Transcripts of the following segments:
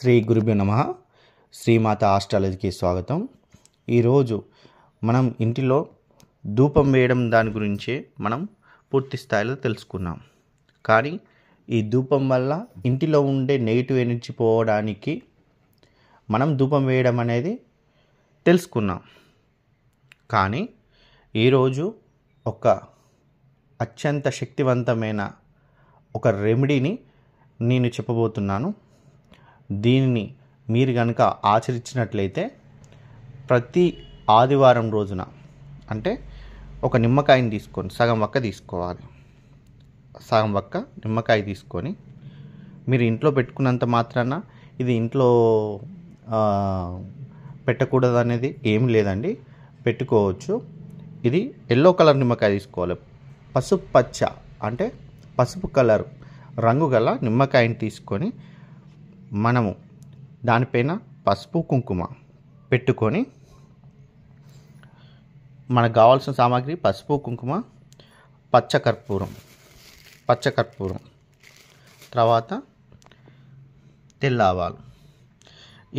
శ్రీ గురుభ్యో నమః. శ్రీమాత ఆస్ట్రాలజీకి స్వాగతం. ఈరోజు మనం ఇంటిలో ధూపం వేయడం దాని గురించి మనం పూర్తి స్థాయిలో తెలుసుకున్నాం. కానీ ఈ ధూపం వల్ల ఇంటిలో ఉండే నెగిటివ్ ఎనర్జీ పోవడానికి మనం ధూపం వేయడం అనేది తెలుసుకున్నాం. కానీ ఈరోజు ఒక అత్యంత శక్తివంతమైన ఒక రెమెడీని నేను చెప్పబోతున్నాను. దీనిని మీరు కనుక ఆచరించినట్లయితే ప్రతి ఆదివారం రోజున అంటే ఒక నిమ్మకాయని తీసుకొని సగం వక్క తీసుకోవాలి. సగం వక్క నిమ్మకాయ తీసుకొని మీరు ఇంట్లో పెట్టుకున్నంత మాత్రాన ఇది ఇంట్లో పెట్టకూడదు అనేది ఏమి లేదండి, పెట్టుకోవచ్చు. ఇది ఎల్లో కలర్ నిమ్మకాయ తీసుకోవాలి. పసుపు పచ్చ అంటే పసుపు కలర్ రంగు గల నిమ్మకాయని తీసుకొని మనము దానిపైన పసుపు కుంకుమ పెట్టుకొని, మనకు కావాల్సిన సామాగ్రి పసుపు కుంకుమ, పచ్చకర్పూరం, తర్వాత తెల్ల ఆవాలు.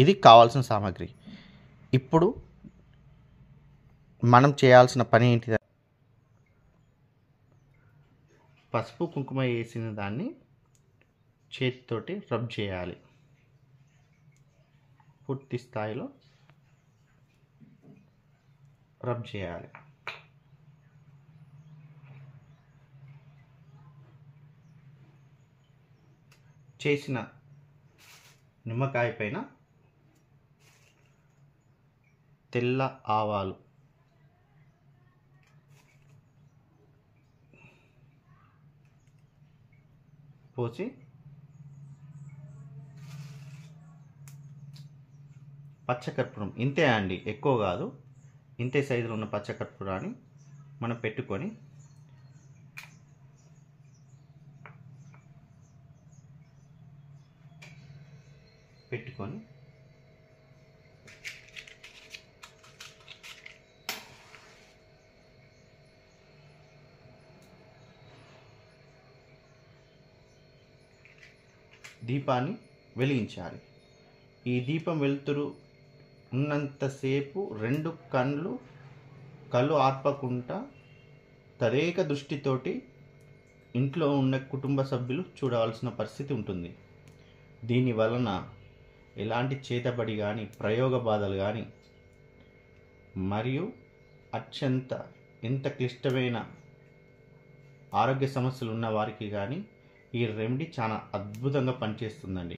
ఇది కావాల్సిన సామాగ్రి. ఇప్పుడు మనం చేయాల్సిన పని ఏంటిది? పసుపు కుంకుమ వేసిన దాన్ని చేతితోటి రబ్ చేయాలి. పూర్తి స్థాయిలో రబ్ చేయాలి. చేసిన నిమ్మకాయ పైన తెల్ల ఆవాలు పోసి పచ్చకర్పూరం ఇంతే అండి, ఎక్కువ కాదు, ఇంతే సైజులో ఉన్న పచ్చకర్పూరాన్ని మనం పెట్టుకొని దీపాన్ని వెలిగించాలి. ఈ దీపం వెలుతురు ఉన్నంతసేపు రెండు కళ్ళు ఆర్పకుండా తదేక దృష్టితోటి ఇంట్లో ఉన్న కుటుంబ సభ్యులు చూడవలసిన పరిస్థితి ఉంటుంది. దీని వలన ఎలాంటి చేతబడి కానీ, ప్రయోగ బాధలు కానీ, మరియు ఎంత క్లిష్టమైన ఆరోగ్య సమస్యలు ఉన్న వారికి కానీ ఈ రెమెడీ చాలా అద్భుతంగా పనిచేస్తుందండి.